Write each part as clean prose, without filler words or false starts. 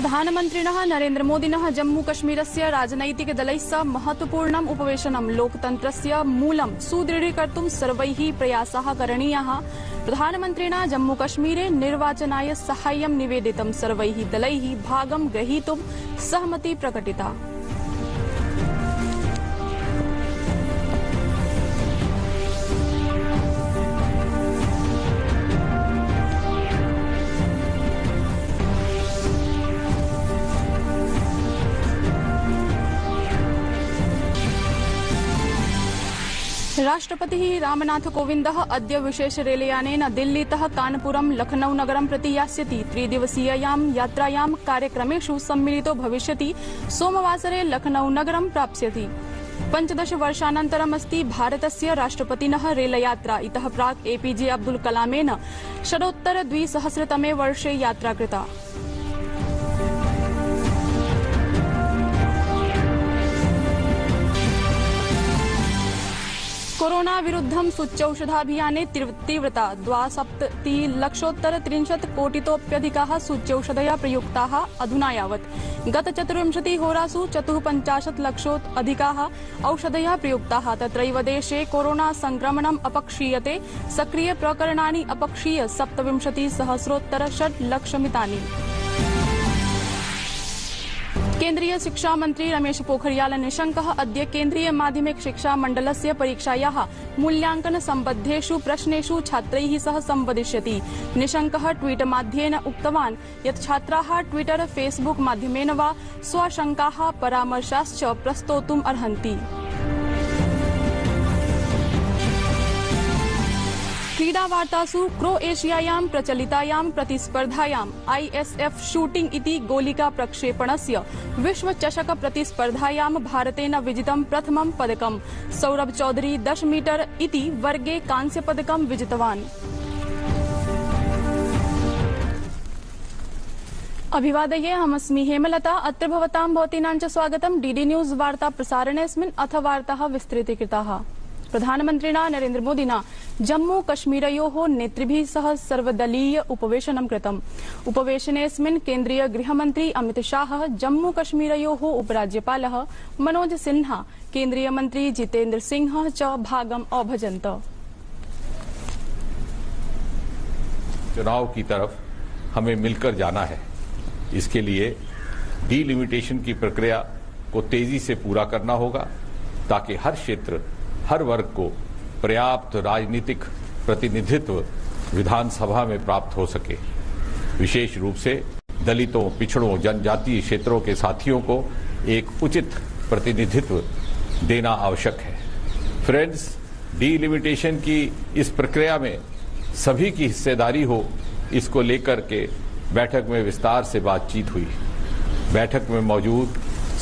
प्रधानमन्त्रिणः नरेन्द्रमोदिनः जम्मूकश्मीरस्य राजनैतिकदलैः सह महत्वपूर्णम् उपवेशनं लोकतन्त्रस्य मूलं सुदृढीकर्तुं सर्वैः प्रयासाः करणीयाः। प्रधानमन्त्रिणा जम्मूकश्मीरे निर्वाचनाय साहाय्यं निवेदितं सर्वैः दलैः भागं ग्रहीतुं सहमति प्रकटिता। राष्ट्रपतिः रामनाथ कोविन्दः अद्य विशेष रेलयानेन दिल्लीतः कानपुरं लखनऊ नगरं प्रति यास्यति। त्रिदिवसीयायां यात्रायां कार्यक्रमेषु सम्मिलितो भविष्यति। सोमवासरे लखनऊ नगरं प्राप्स्यति। 15 वर्षानन्तरमस्ति भारतस्य राष्ट्रपतिनः रेलयात्रा। इतः प्राक् एपीजे अब्दुल कलामेन षडोत्तर 2000तमे वर्षे यात्रा कृता। कोरोना विरुद्धं सूच्यौषधाभियाने तीव्रता 72,63,000 कोटितोप्यधिकाः सूच्यौषधया प्रयुक्ताः अधुना यावत्। गत 24 होरासु 54 लक्षोत्तधिकाः औषधया प्रयुक्ताः। तत्रैव देशे कोरोना संक्रमणम् अपक्षीयते। सक्रिय प्रकरणानि अपक्षीय 27,000 षड्लक्षमितानि। केन्द्रीय शिक्षा मंत्री रमेश पोखरियाल निशंकः अद्य केन्द्रीय माध्यमिक शिक्षा मंडलस्य परीक्षायाः मूल्यांकन सम्बद्धेषु प्रश्नेषु छात्रैः सह संवदिष्यति। निशंकः ट्वीट माध्यमेन उक्तवान् यत् छात्राः ट्विटर फेसबुक माध्यमेन वा स्वशंकाः परामर्शाश्च प्रस्तोतुम् अर्हन्ति। क्रीडावार्तासु क्रोएशियायां प्रचलितायां प्रतिस्पर्धायां ISF शूटिंग इति गोलिका प्रक्षेपणस्य विश्वचषक प्रतिस्पर्धायां भारतेन विजितं प्रथमं पदकम्। सौरभ चौधरी 10 मीटर इति वर्गे कांस्यपदकं विजितवान्। अभिवादये, अहमस्मि हेमलता। अत्र भवतां भवतीनां च स्वागतं डीडी न्यूज वार्ता प्रसारणेऽस्मिन्। अथ वार्ताः विस्तृतीकृताः। प्रधानमन्त्रिणा नरेन्द्रमोदिना जम्मूकश्मीरयोः नेतृभिः सह सर्वदलीय उपवेशनं कृतम्। उपवेशनेऽस्मिन् केन्द्रीय गृहमन्त्री अमितशाहः, जम्मूकश्मीरयोः उपराज्यपालः मनोज सिन्हा, केन्द्रीय मन्त्री जितेन्द्र सिंहः च भागम् अभजन्त। चुनाव की तरफ हमें मिलकर जाना है। इसके लिए डीलिमिटेशन की प्रक्रिया को तेजी से पूरा करना होगा ताकि हर क्षेत्र, हर वर्ग को पर्याप्त राजनीतिक प्रतिनिधित्व विधानसभा में प्राप्त हो सके। विशेष रूप से दलितों, पिछड़ों, जनजातीय क्षेत्रों के साथियों को एक उचित प्रतिनिधित्व देना आवश्यक है। फ्रेंड्स, डीलिमिटेशन की इस प्रक्रिया में सभी की हिस्सेदारी हो, इसको लेकर के बैठक में विस्तार से बातचीत हुई। बैठक में मौजूद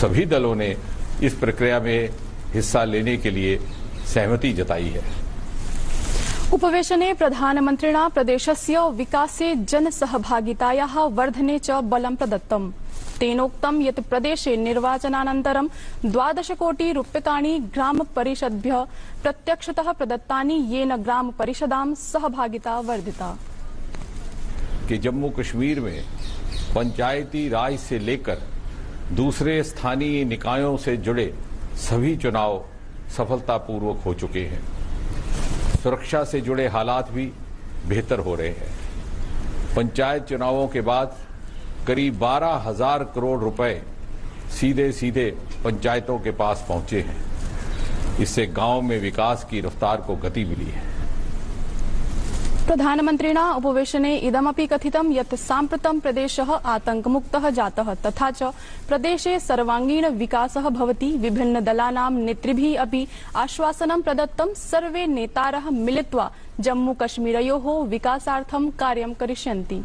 सभी दलों ने इस प्रक्रिया में हिस्सा लेने के लिए सहमति जताई है। उपवेशने प्रधानमन्त्रिणा प्रदेशस्य विकासे जनसहभागितायाः वर्धने च बलं प्रदत्तम्। तेनोक्तं यत् प्रदेशे निर्वाचनानन्तरं 12 कोटि रूप्यकाणि ग्राम परिषद्भ्यः प्रत्यक्षतः प्रदत्तानि, येन ग्राम परिषदां सहभागिता वर्धिता। कि जम्मू कश्मीर में पंचायती राज से लेकर दूसरे स्थानीय निकायों से जुड़े सभी चुनाव सफलतापूर्वक हो चुके हैं। सुरक्षा से जुड़े हालात भी बेहतर हो रहे हैं। पंचायत चुनावों के बाद करीब 12,000 करोड़ रुपए सीधे सीधे पंचायतों के पास पहुंचे हैं। इससे गांव में विकास की रफ्तार को गति मिली है। प्रधानमन्त्रिणा उपवेशने इदमपि कथितं यत् साम्प्रतं प्रदेशः आतंकमुक्तः जातः, तथा च प्रदेशे सर्वांगीण विकासः भवति। विभिन्नदलानां नेतृभिः अपि आश्वासनं प्रदत्तं सर्वे नेतारः मिलित्वा जम्मूकश्मीरयोः विकासार्थं कार्यं करिष्यन्ति।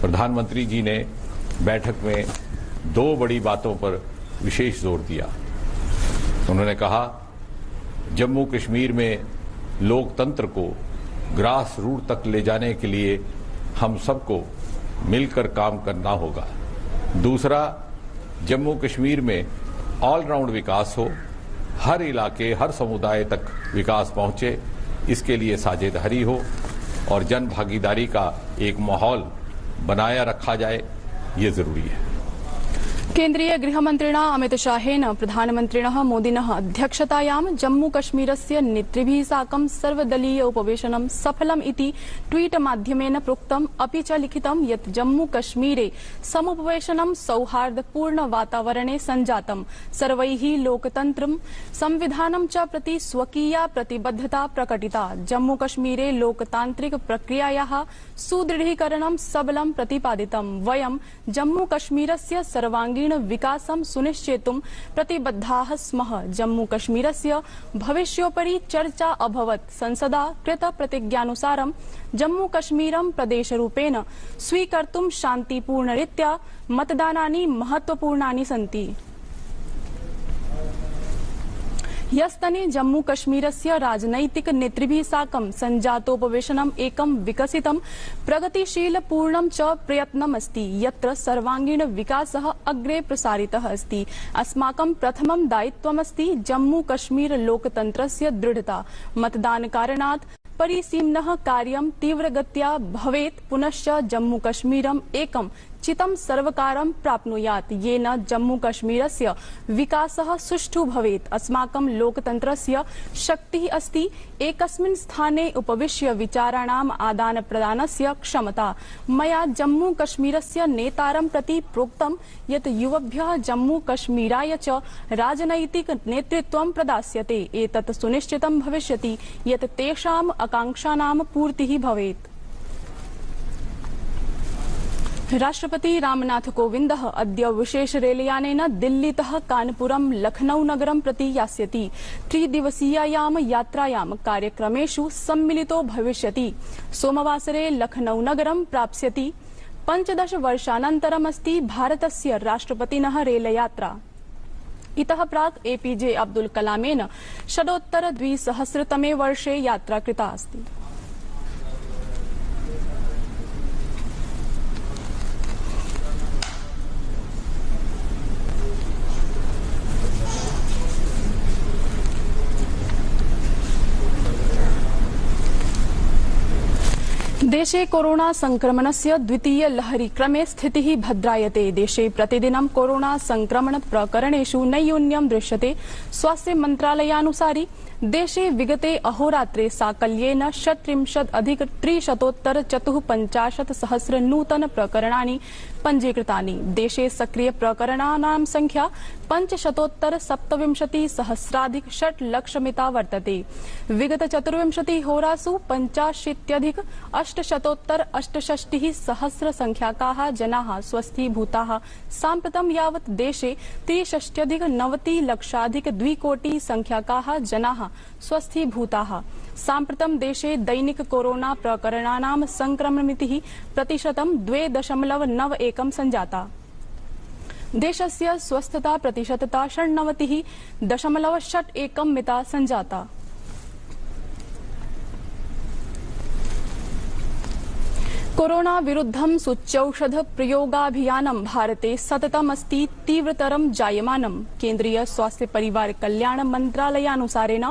प्रधानमंत्री जी ने बैठक में 2 बड़ी बातों पर विशेष जोर दिया। उन्होंने कहा, जम्मू कश्मीर में लोकतंत्र को ग्रास रूट तक ले जाने के लिए हम सबको मिलकर काम करना होगा। दूसरा, जम्मू कश्मीर में ऑलराउंड विकास हो, हर इलाके, हर समुदाय तक विकास पहुंचे, इसके लिए साझेदारी हो और जन भागीदारी का एक माहौल बनाया रखा जाए। ये जरूरी है। केन्द्रीय गृहमन्त्रिणा अमितशाहेन प्रधानमन्त्रिणः मोदिनः अध्यक्षतायां जम्मूकश्मीरस्य नेतृभिः साकं सर्वदलीय उपवेशनं सफलम् इति ट्वीट माध्यमेन प्रोक्तम्। अपि च लिखितं यत् जम्मूकश्मीरे समुपवेशनं सौहार्दपूर्ण वातावरणे सञ्जातम्। सर्वैः लोकतन्त्रं संविधानं च प्रति स्वकीया प्रतिबद्धता प्रकटिता। जम्मूकश्मीरे लोकतान्त्रिक प्रक्रियायाः सुदृढीकरणं सबलं प्रतिपादितम्। वयं जम्मूकश्मीरस्य सर्वांगीण विकासं सुनिश्चेतुं प्रतिबद्धाः स्मः। जम्मूकश्मीरस्य भविष्योपरि चर्चा अभवत्। संसदा कृत प्रतिज्ञानुसारं जम्मूकश्मीरं प्रदेशरूपेण स्वीकर्तुं शान्तिपूर्णरीत्या मतदानानि महत्वपूर्णानि सन्ति। ह्यस्तने जम्मूकश्मीरस्य राजनैतिक नेतृभिः साकं सञ्जातोपवेशनम् एकं विकसितं प्रगतिशील पूर्णं च प्रयत्नमस्ति यत्र सर्वांगीण विकासः अग्रे प्रसारितः अस्ति। अस्माकं प्रथमं दायित्वमस्ति जम्मूकश्मीर लोकतन्त्रस्य दृढता। मतदानकारणात् परिसीम्नः कार्यं तीव्रगत्या भवेत्। पुनश्च जम्मूकश्मीरम् एकं चितं सर्वकारं प्राप्नुयात् येन जम्मूकश्मीरस्य विकासः सुष्ठु भवेत्। अस्माकं लोकतन्त्रस्य शक्तिः अस्ति एकस्मिन् स्थाने उपविश्य विचाराणाम् आदानप्रदानस्य क्षमता। मया जम्मूकश्मीरस्य नेतारं प्रति प्रोक्तं यत् युवभ्यः जम्मूकश्मीराय च राजनैतिक नेतृत्वं प्रदास्यते। एतत् सुनिश्चितं भविष्यति यत् तेषाम् आकाङ्क्षानां पूर्तिः भवेत्। राष्ट्रपति रामनाथ कोविन्दः अद्य विशेष रेलयानेन दिल्लीतः कानपुरं लखनऊ नगरं प्रति यास्यति। त्रिदिवसीयायां यात्रायां कार्यक्रमेषु सम्मिलितो भविष्यति। सोमवासरे लखनऊ नगरं प्राप्स्यति। 15 वर्षानन्तरमस्ति भारतस्य राष्ट्रपतिनः रेलयात्रा। इतः प्राक् एपीजे अब्दुल कलामेन षडोत्तर 2000 वर्षे यात्रा कृता अस्ति। देशे कोरोना संक्रमणस्य द्वितीय लहरी क्रमे स्थितिः भद्रायते। देशे प्रतिदिनं कोरोना संक्रमण प्रकरणेषु नैयून्यं दृश्यते। स्वास्थ्य मन्त्रालयानुसारि देशे विगते अहोरात्रे साकल्येन 37,354 नूतन प्रकरणानि पञ्जीकृतानि। देशे सक्रिय प्रकरणानां संख्या 527,000 लक्षमिता वर्तते। विगत 24 होरासु 85,868 संख्याकाः जनाः स्वस्थीभूताः। साम्प्रतं यावत् देशे 63,90,00,000 संख्याकाः जनाः स्वस्थीभूताः। साम्प्रतं देशे दैनिक कोरोना प्रकरणानां संक्रमणमितिः प्रतिशतं 2.91 सञ्जाता। देशस्य स्वस्थता प्रतिशतता 96.61 मिता सञ्जाता। कोरोना विरुद्धं सूच्यौषध प्रयोगाभियानं भारते सततमस्ति तीव्रतरं जायमानं। केन्द्रीय स्वास्थ्य परिवार कल्याण मन्त्रालयानुसारेण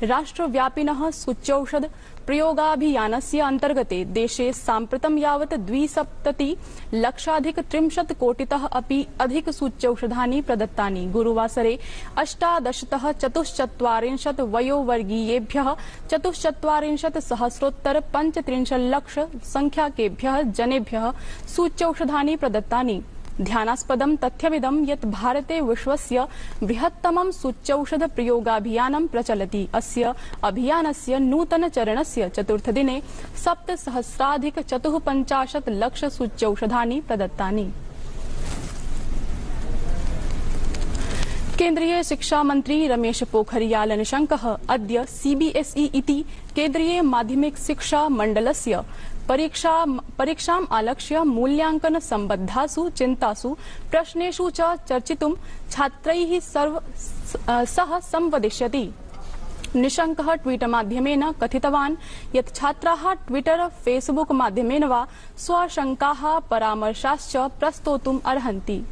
राष्ट्रव्यापिनः सूच्यौषध प्रयोगाभियानस्य अन्तर्गते देशे साम्प्रतं यावत् 2,70,00,030 कोटितः अपि अधिक सूच्यौषधानि प्रदत्तानि। गुरुवासरे 18तः 44 वयोवर्गीयेभ्यः 44,035 संख्याकेभ्यः जनेभ्यः सूच्यौषधानि प्रदत्तानि। ध्यानास्पदं तथ्यमिदं यत् भारते विश्वस्य बृहत्तमं सूच्यौषध प्रयोगाभियानं प्रचलति। अस्य अभियानस्य नूतन चरणस्य चतुर्थ दिने 7,000,450 लक्ष सूच्यौषधानि प्रदत्तानि। केन्द्रीय शिक्षा मंत्री रमेश पोखरियाल निशंकः अद्य सीबीएसई इति केन्द्रीय माध्यमिक शिक्षा मंडलस्य परीक्षाम् आलक्ष्य मूल्यांकन संबद्धासु चिन्तासु प्रश्नेषु च चर्चितुं छात्रैः सह संवदिष्यति। निशंकः ट्वीट माध्यमेन कथितवान् यत् छात्राः ट्विटर फेसबुक माध्यमेन वा स्वशंकाः परामर्शाश्च प्रस्तोतुम् अर्हन्ति।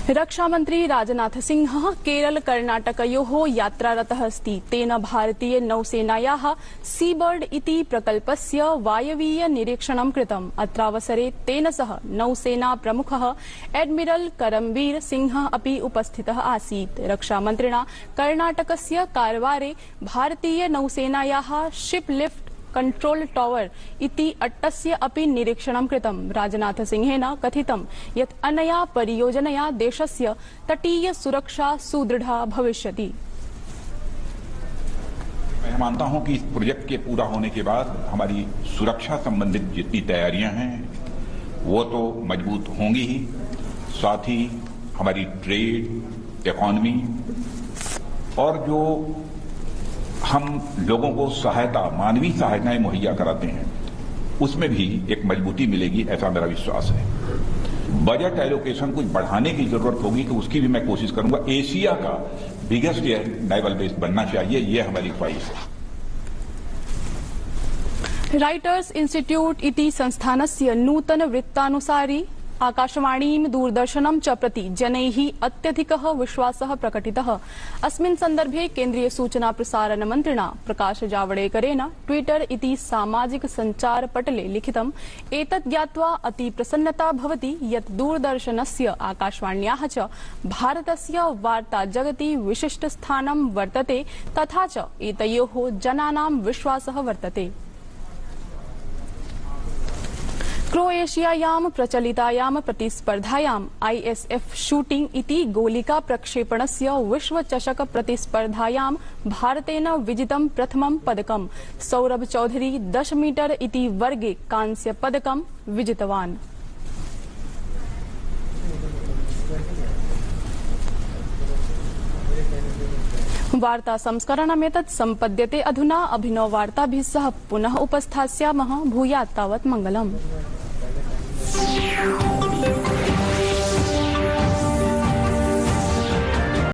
रक्षामंत्री राजनाथ सिंह केरल कर्णाटकयोः यात्रारतः अस्ति। तेन भारतीय नौसेनायाः सीबर्ड इति प्रकल्पस्य वायवीय निरीक्षणं कृतम्। अत्रावसरे तेन सह नौसेना प्रमुखः एडमिरल करमबीर सिंह अपि उपस्थितः आसीत्। रक्षामन्त्रिणा कर्णाटकस्य कारवारे भारतीय नौसेनायाः शिप लिफ्ट कंट्रोल टावर इति अट्टस्य अपि निरीक्षणं कृतम्। राजनाथ सिंहेन कथितं यत् अनया परियोजनया देशस्य तटीय सुरक्षा सुदृढ़ा भविष्यति। मैं मानता हूं कि इस प्रोजेक्ट के पूरा होने के बाद हमारी सुरक्षा संबंधित जितनी तैयारियां हैं वो तो मजबूत होंगी ही, साथ ही हमारी ट्रेड, इकोनॉमी और जो हम लोगों को सहायता, मानवीय सहायताएं मुहैया कराते हैं उसमें भी एक मजबूती मिलेगी, ऐसा मेरा विश्वास है। बजट एलोकेशन कुछ बढ़ाने की जरूरत होगी तो उसकी भी मैं कोशिश करूंगा। एशिया का बिगेस्ट नेवल बेस बनना चाहिए, ये हमारी ख्वाहिश है। राइटर्स इंस्टीट्यूट इति संस्थानस्य नूतन वृत्तानुसारि आकाशवाणीं दूरदर्शनं च प्रति जनैः अत्यधिकः विश्वासः प्रकटितः। अस्मिन् सन्दर्भे केन्द्रीय सूचना प्रसारण मन्त्रिणा प्रकाश जावडेकरेण ट्विटर इति सामाजिक सञ्चार पटले लिखितम्। एतत् ज्ञात्वा अति प्रसन्नता भवति यत् दूरदर्शनस्य आकाशवाण्याः च भारतस्य वार्ता जगति विशिष्टस्थानं वर्तते, तथा च एतयोः जनानां विश्वासः वर्तते। क्रोएशियायां प्रचलितायां प्रतिस्पर्धायां ISF शूटिंग इति गोलिका प्रक्षेपणस्य विश्वचषक प्रतिस्पर्धायां भारतेन विजितं प्रथमं पदकम्। सौरभ चौधरी 10 मीटर इति वर्गे कांस्य पदकं विजितवान्। वार्ता संस्करणमेतत् सम्पद्यते अधुना। अभिनववार्ताभिः सह पुनः उपस्थास्यामः। भूयात् तावत् मङ्गलम्।